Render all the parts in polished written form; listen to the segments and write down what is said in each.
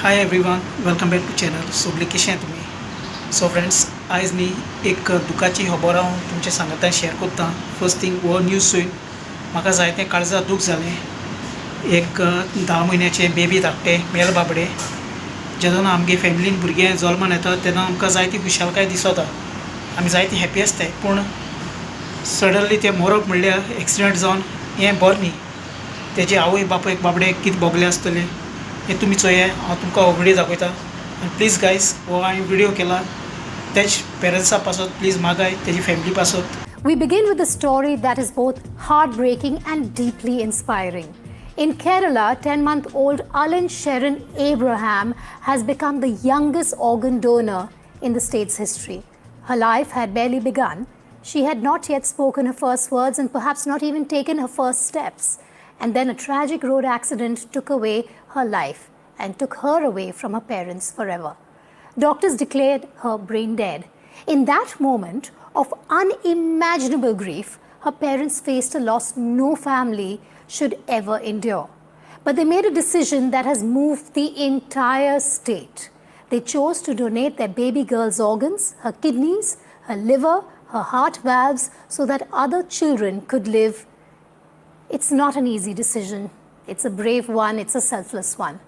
High everyone, welcome back to channel. सोगली कशें आहात तुमी? सो फ्रेंड्स, आयज न्ही एक दुखाची खबर हांव तुमचे सांगता शेअर करता. फर्स्ट थिंग वो न्यूज चोयन म्हाका जायतें काळजां दूख जालें. एक 10 म्हयन्याचे बेबी धाकटें मेल बाबडे. जेन्ना आमगे फॅमिलीन भुरगें जल्मान येता तेन्ना आमकां जायती खुशालकाय दिसता, आमी जायती हॅपी आसताय. पूण सडनली तें मरप म्हणल्यार एक्सिडेंट जावन हें बरें न्ही. तेजे आवय बापायक बाबडे कितें भोगलें आसतलें हें तुमी चोया. हांव तुमकां हो व्हिडिओ दाखयता. आनी प्लीज गायज, हो हांवें व्हिडिओ केला तेज पेरंट्सा पासत प्लीज मागाय, तेजी फॅमिली पासत. We begin with a story that is both heartbreaking and deeply inspiring. In Kerala, 10-month-old Alan Sharon Abraham has become the youngest organ donor in the state's history. Her life had barely begun. She had not yet spoken her first words and perhaps not even taken her first steps. And then a tragic road accident took away her life and took her away from her parents forever. Doctors declared her brain dead. In that moment of unimaginable grief, her parents faced a loss no family should ever endure. But they made a decision that has moved the entire state. They chose to donate their baby girl's organs, her kidneys, her liver, her heart valves, so that other children could live. It's not an easy decision. It's a brave one. It's a selfless one.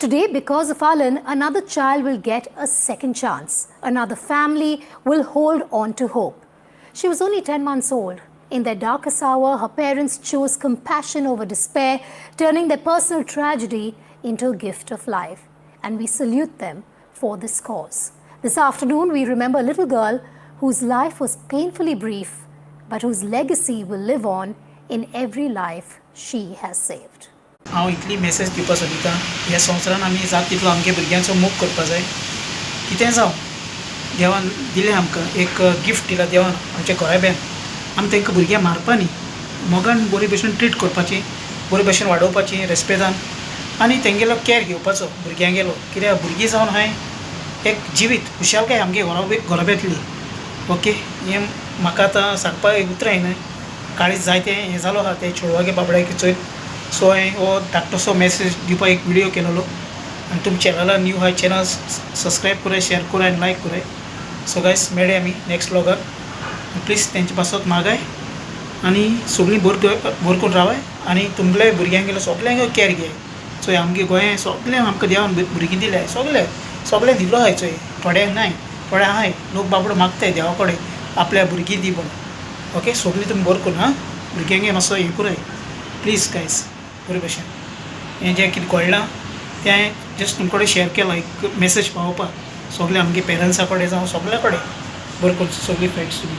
Today, because of Alan, another child will get a second chance. Another family will hold on to hope. She was only 10 months old. In their darkest hour, her parents chose compassion over despair, turning their personal tragedy into a gift of life. And we salute them for this cause. This afternoon, we remember a little girl whose life was painfully brief, but whose legacy will live on in every life she has saved. हांव इतली message दिवपा सोदिता. ह्या संवसारान आमी जाता तितलो आमगे भुरग्यांचो मोग करपा जाय. कितें जावं, देवान दिलें आमकां एक गिफ्ट दिला देवान आमच्या गोंयब्यान. आमी तांकां भुरग्यां मारपा न्ही, मोगान बरे भशेन ट्रीट करपाची, बरे भशेन वाडोवपाची रेस्पेदान, आनी तेंगेलो कॅर घेवपाचो भुरग्यांगेलो. कित्याक भुरगीं जावन हांवें एक जिवीत खुशालकाय आमगे घोराब्यांतली. ओके, हें म्हाका आतां सांगपाक उतरां येना. काळीज जायतें हें जालो आहा ते चेडवागे बाबड्याक चोय. सो हांवें हो धाकटोसो मेसेज दिवपाक एक व्हिडिओ केलेलो. आनी तुमच्या चॅनलार न्यू हा चॅनल सबस्क्रायब कराय, शेअर कराय आनी लायक कराय. सो गायज, मेळ्ळे आमी नेक्स्ट व्लॉगार. प्लीज तेंचे पासत मागाय आनी सगळीं बरी करून रावाय. आनी तुमल्या भुरग्यांगेलो सगल्यांक कॅर घेयाय. चोय आमगे गोंयांत सगळ्यांक आमकां देवान भुरगीं दिल्याय. सगळ्यांक दिलो आहाय. चोय थोड्यांक नाय, थोड्या आहाय. लोक बाबडो मागताय देवा कडेन आपल्या भुरगीं दी म्हूण. ओके, सगळीं तुमी बरें करून भुरग्यांक मातसो हें कराय प्लीज गायज, बरे भशेन. हें जें कितें कळ्ळां तें हांवें जस्ट तुमचे कडेन शेअर केलां एक मेसेज पावोवपाक. सगळे आमगे पेरंट्सा कडेन जावं सगल्या कडेन बरें करून सगळीं फ्रेंड्स तुमी.